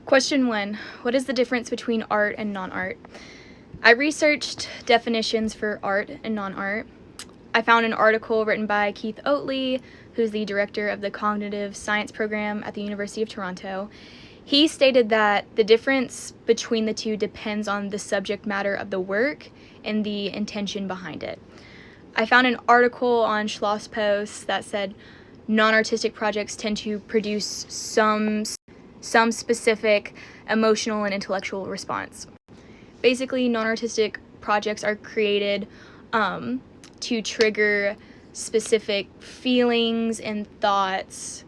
Question 1. What is the difference between art and non-art? I researched definitions for art and non-art. I found an article written by Keith Oatley, who's the director of the Cognitive Science program at the University of Toronto. He stated that the difference between the two depends on the subject matter of the work and the intention behind it. I found an article on Schloss Post that said non-artistic projects tend to produce some specific emotional and intellectual response. Basically, non-artistic projects are created to trigger specific feelings and thoughts,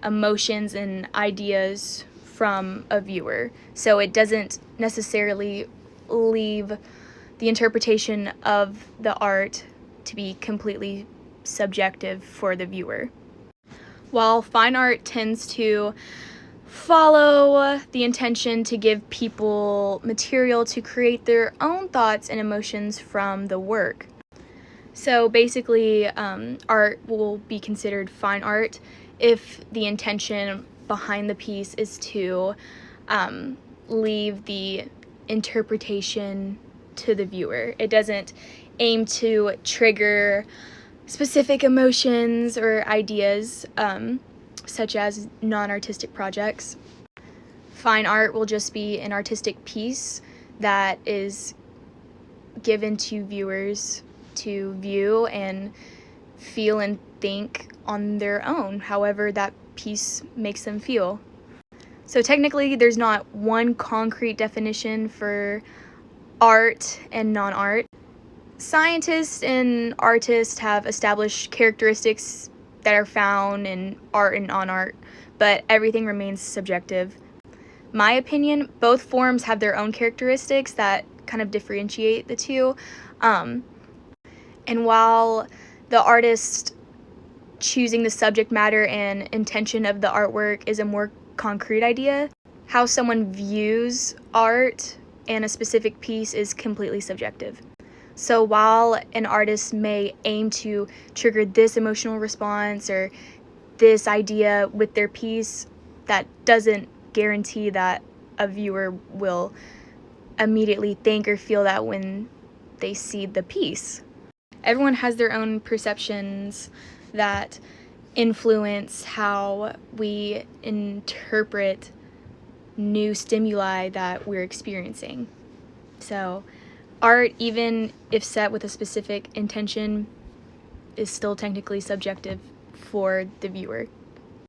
emotions and ideas from a viewer. So it doesn't necessarily leave the interpretation of the art to be completely subjective for the viewer. While fine art tends to follow the intention to give people material to create their own thoughts and emotions from the work. So basically, art will be considered fine art if the intention behind the piece is to leave the interpretation to the viewer. It doesn't aim to trigger specific emotions or ideas, such as non-artistic projects. Fine art will just be an artistic piece that is given to viewers to view and feel and think on their own, however that piece makes them feel. So technically, there's not one concrete definition for art and non-art. Scientists and artists have established characteristics that are found in art and non-art, but everything remains subjective. My opinion, both forms have their own characteristics that kind of differentiate the two. And while the artist choosing the subject matter and intention of the artwork is a more concrete idea, how someone views art and a specific piece is completely subjective. So while an artist may aim to trigger this emotional response or this idea with their piece, that doesn't guarantee that a viewer will immediately think or feel that when they see the piece. Everyone has their own perceptions that influence how we interpret new stimuli that we're experiencing. So art, even if set with a specific intention, is still technically subjective for the viewer.